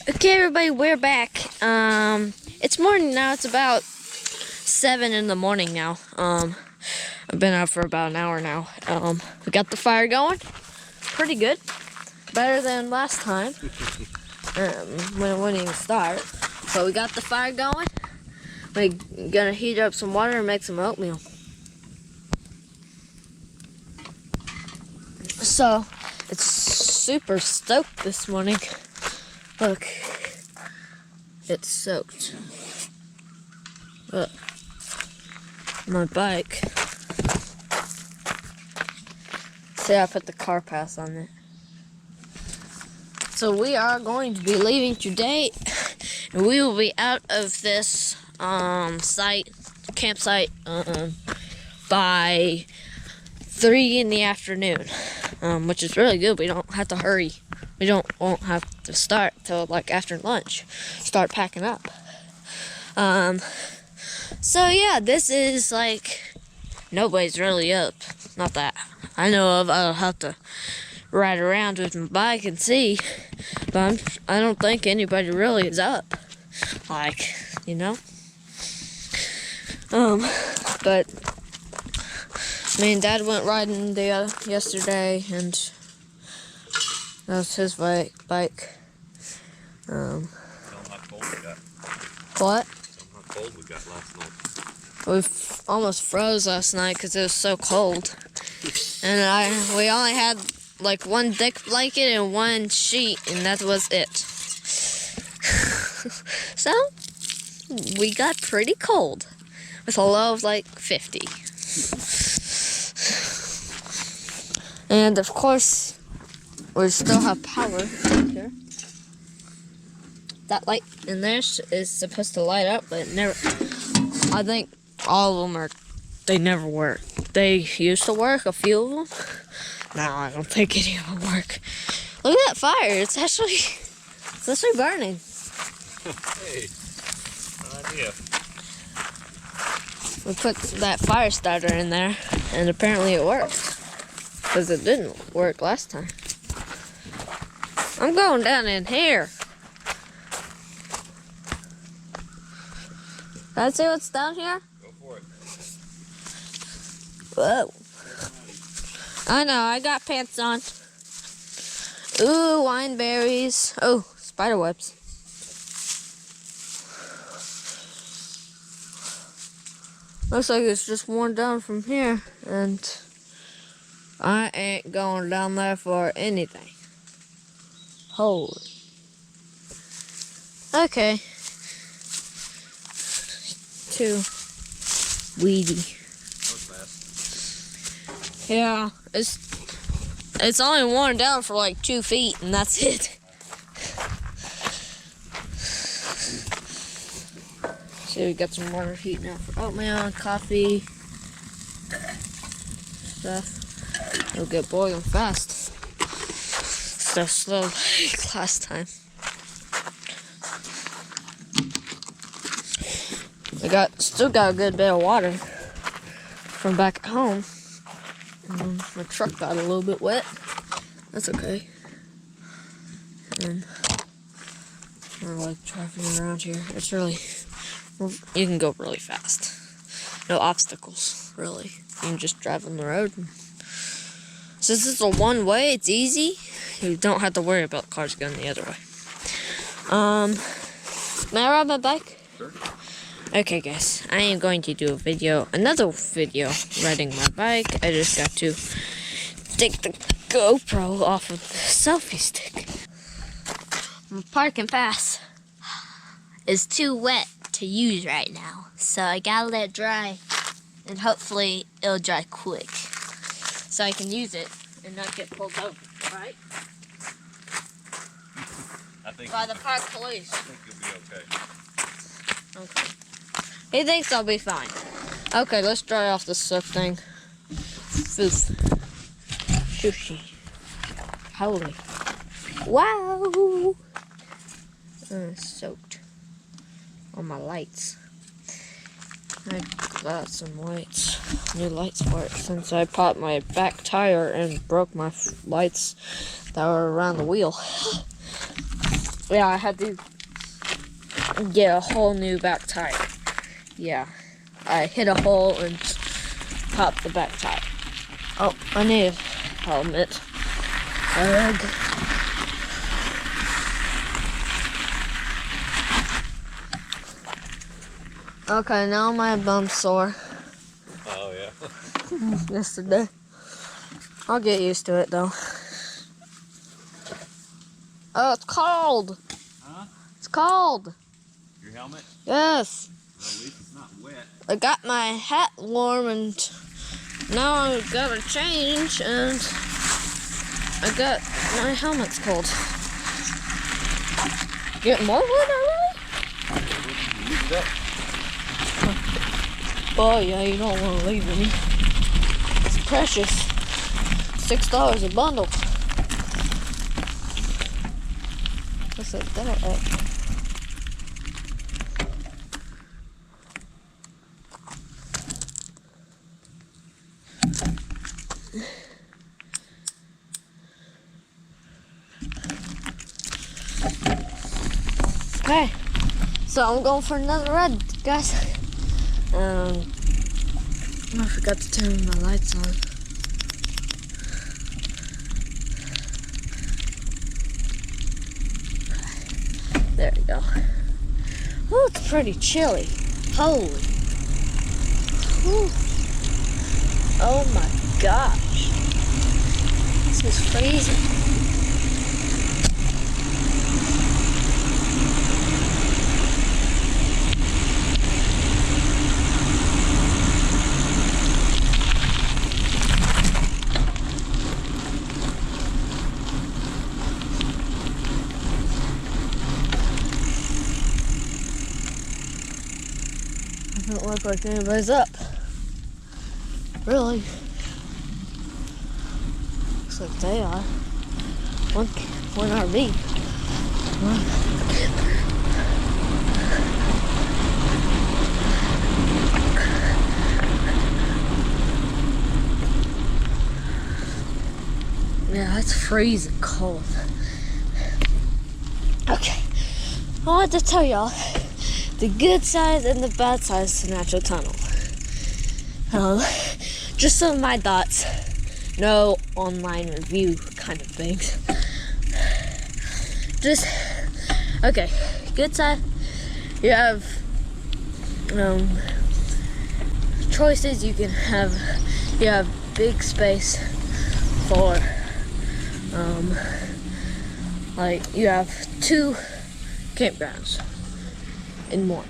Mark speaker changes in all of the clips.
Speaker 1: Okay, everybody, we're back. It's morning now. It's about 7 in the morning now. I've been out for about an hour now. We got the fire going. Pretty good. Better than last time. When it wouldn't even start. So we got the fire going. We're gonna heat up some water and make some oatmeal. So, it's super stoked this morning. Look. It's soaked. Look. My bike. See, I put the car pass on it. So we are going to be leaving today, and we will be out of this campsite by 3 in the afternoon, which is really good. We don't have to hurry. We won't have to start till like after lunch. Start packing up. So yeah, this is like nobody's really up. Not that I know of. I'll have to ride around with my bike and see, but I don't think anybody really is up. Like, you know. But me and Dad went riding yesterday, and that was his bike.
Speaker 2: Tell him how cold we got.
Speaker 1: What?
Speaker 2: Tell him how cold we got last night.
Speaker 1: We almost froze last night because it was so cold. And we only had like one thick blanket and one sheet, and that was it. So, we got pretty cold with a low of like 50. And of course, we still have power here. That light in there is supposed to light up, but it never. I think all of them they never work. They used to work, a few of them. No, I don't think any of them work. Look at that fire. It's actually burning.
Speaker 2: Hey, good idea.
Speaker 1: We put that fire starter in there, and apparently it worked. Because it didn't work last time. I'm going down in here. Can I see what's down here?
Speaker 2: Go for it.
Speaker 1: Whoa. I know, I got pants on. Ooh, wine berries. Oh, spider webs. Looks like it's just worn down from here, and I ain't going down there for anything. Holy. Okay. Too weedy.
Speaker 2: That was fast.
Speaker 1: Yeah, it's only worn down for like 2 feet, and that's it. So we got some water heating up for oatmeal and coffee stuff. It'll get boiling fast. So slow like last time. Still got a good bit of water from back at home. My truck got a little bit wet. That's okay. And I like driving around here. It's really, you can go really fast. No obstacles, really. You can just drive on the road. Since it's a one way, it's easy. You don't have to worry about cars going the other way. May I ride my bike?
Speaker 2: Sure.
Speaker 1: Okay guys, I am going to do another video riding my bike. I just got to take the GoPro off of the selfie stick. My parking pass is too wet to use right now, so I gotta let it dry, and hopefully it'll dry quick, so I can use it and not get pulled over, right?
Speaker 2: I think
Speaker 1: By the park police.
Speaker 2: I think you'll be okay.
Speaker 1: Okay. He thinks I'll be fine. Okay, let's dry off this soap thing. Foof. Sushi. Holy. Wow! Soaked. On my lights. I got some lights. New lights for it since I popped my back tire and broke my lights that were around the wheel. Yeah, I had to get a whole new back tire. Yeah, I hit a hole and popped the back tire. Oh, I need a helmet. Ugh. Okay, now my bum's sore.
Speaker 2: Oh, yeah.
Speaker 1: Yesterday. I'll get used to it though. Oh, it's cold.
Speaker 2: Huh?
Speaker 1: It's cold.
Speaker 2: Your helmet?
Speaker 1: Yes.
Speaker 2: Well, at least it's not wet.
Speaker 1: I got my hat warm and now I gotta change and I got my helmet's cold. Get more wood already?
Speaker 2: Use it up.
Speaker 1: Oh yeah, you don't want to leave me. It's precious. $6 a bundle. What's it there at? Okay, so I'm going for another red, guys. I forgot to turn my lights on. There we go. Oh, it's pretty chilly. Holy. Whew. Oh my gosh. This is freezing. Doesn't look like anybody's up. Really? Looks like they are. One RV. Yeah, it's freezing cold. Okay. I wanted to tell y'all the good side and the bad sides to Natural Tunnel. Just some of my thoughts. No online review kind of things. Just, okay, good side, you have choices. You have big space for, like you have 2 campgrounds in one,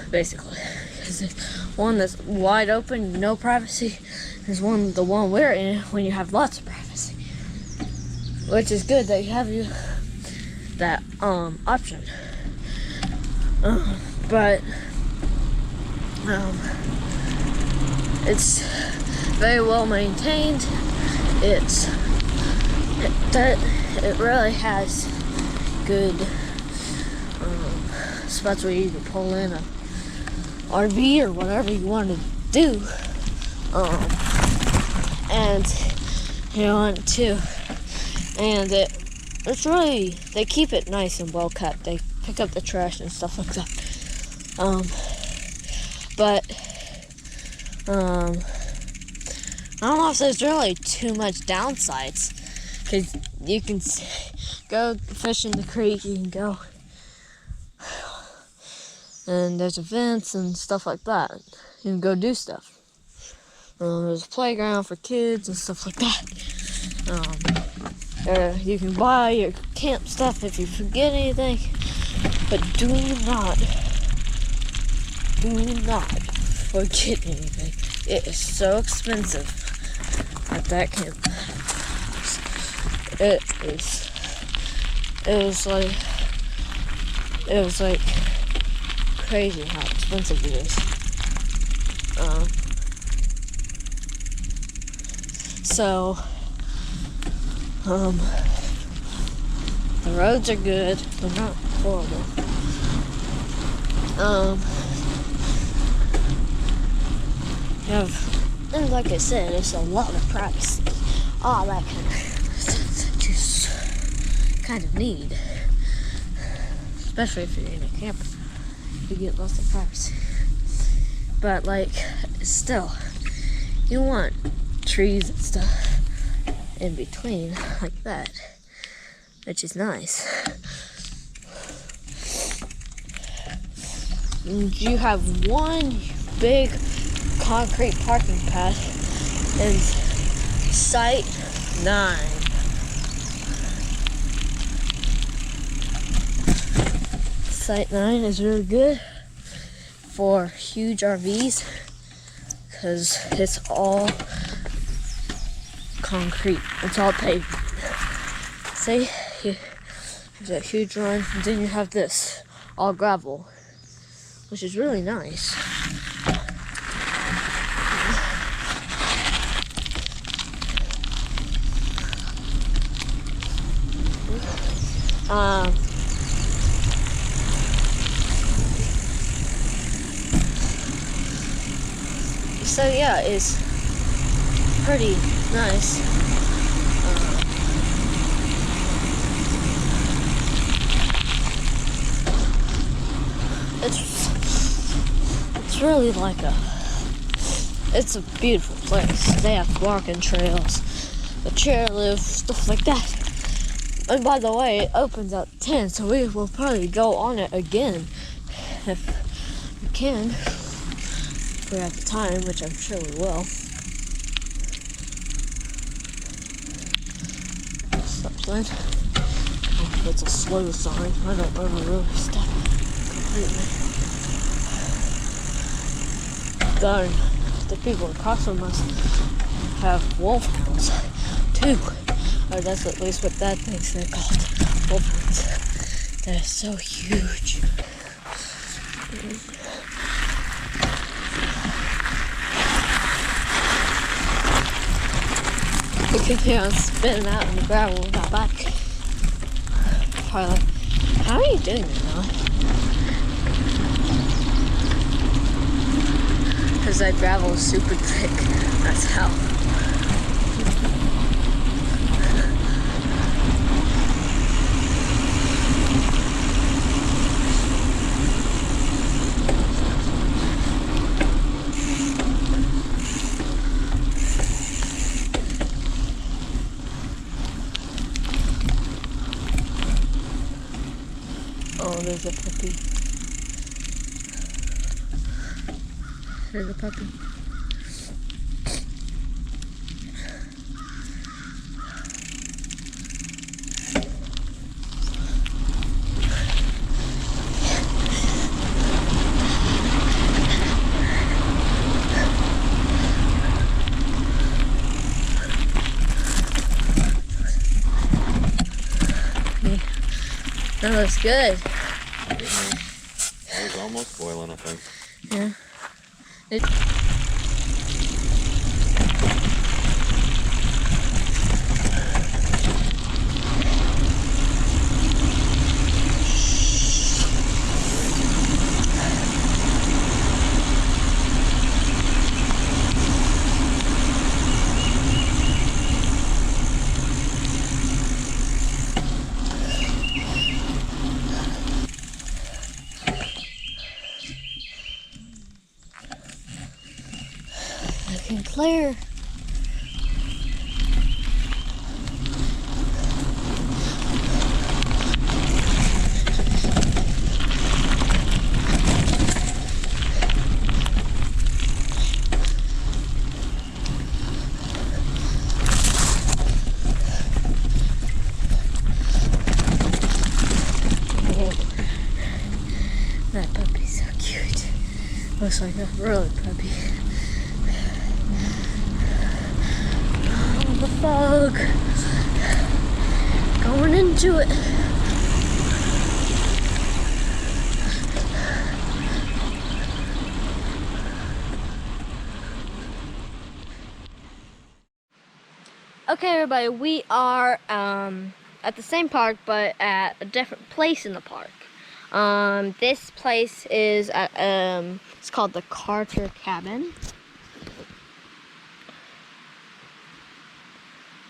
Speaker 1: basically. There's one that's wide open, no privacy. There's the one we're in, when you have lots of privacy, which is good that you have that option. But it's very well maintained. It really has good spots where you can pull in a RV or whatever you want to do, and you want to, and it's really, they keep it nice and well kept. They pick up the trash and stuff like that. But I don't know if there's really too much downsides, because you can go fish in the creek. You can go. And there's events and stuff like that. You can go do stuff. There's a playground for kids and stuff like that. You can buy your camp stuff if you forget anything. But do not forget anything. It is so expensive at that camp. It was like crazy how expensive it is. The roads are good, they're not horrible. And like I said, it's a lot of privacy. All that kind kind of need. Especially if you're in a camper. You get lots of privacy. But like, still, you want trees and stuff in between like that, which is nice. And you have one big concrete parking pad in Site 9. Site 9 is really good for huge RVs because it's all concrete. It's all paved. See, there's a huge one, and then you have this, all gravel, which is really nice. So yeah, it's pretty nice. It's really like it's a beautiful place. They have walking trails, the chairlift, stuff like that. And by the way, it opens at 10, so we will probably go on it again if we can. If we have the time, which I'm sure we will. Stop sign. Oh, it's a slow sign. I don't ever really stop completely. Darn, the people across from us have wolfhounds too. Or that's at least what Dad thinks they're called. Wolfhounds. They're so huge. We can hear us spinning out in the gravel with our back. Probably like, how are you doing that now? Because that gravel is super thick. That's how. Oh, there's a puppy. There's a puppy. That looks good.
Speaker 2: It was almost boiling, I think.
Speaker 1: Yeah. Looking clear. That puppy's so cute. Looks like a really puppy. Oh, the fog. Going into it. Okay, everybody, we are at the same park, but at a different place in the park. This place is at, it's called the Carter Cabin.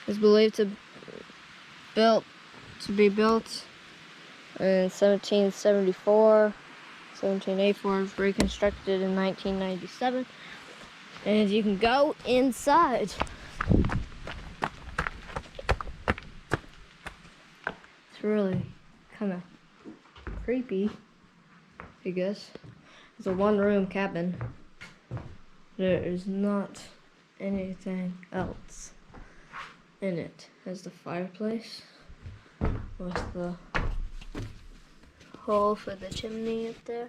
Speaker 1: It's believed to built to be built in 1774. 1784 was reconstructed in 1997. And you can go inside. It's really kind of creepy, I guess. It's a one-room cabin. There is not anything else in it. There's the fireplace with the hole for the chimney up there.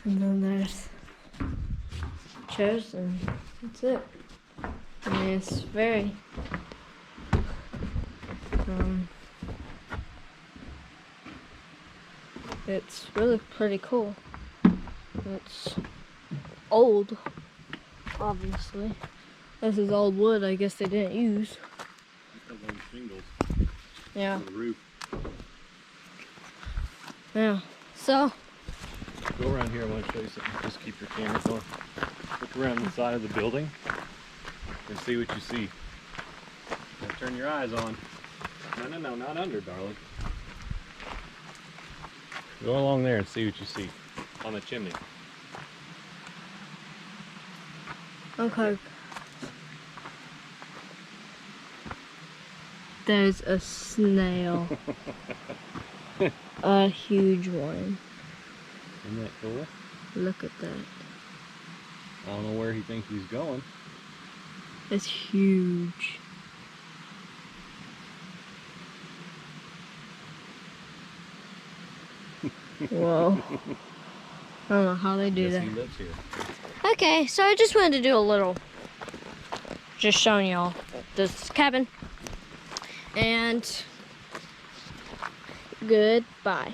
Speaker 1: And then there's chairs, and that's it. I mean, it's very it's really pretty cool. It's old, obviously. This is old wood I guess they didn't use.
Speaker 2: Shingles
Speaker 1: Yeah.
Speaker 2: on the roof.
Speaker 1: Yeah. So
Speaker 2: Go around here. I want to show you something. Just keep your camera going. Look around the side of the building and see what you see. Now turn your eyes on. No, not under, darling. Go along there and see what you see on the chimney.
Speaker 1: okay. There's a snail. A huge one.
Speaker 2: Isn't that cool?
Speaker 1: Look at that.
Speaker 2: I don't know where he thinks he's going.
Speaker 1: It's huge. Whoa. I don't know how they do
Speaker 2: Guess
Speaker 1: that.
Speaker 2: he lives here.
Speaker 1: Okay, so I just wanted to do a little, just showing y'all this cabin. And goodbye.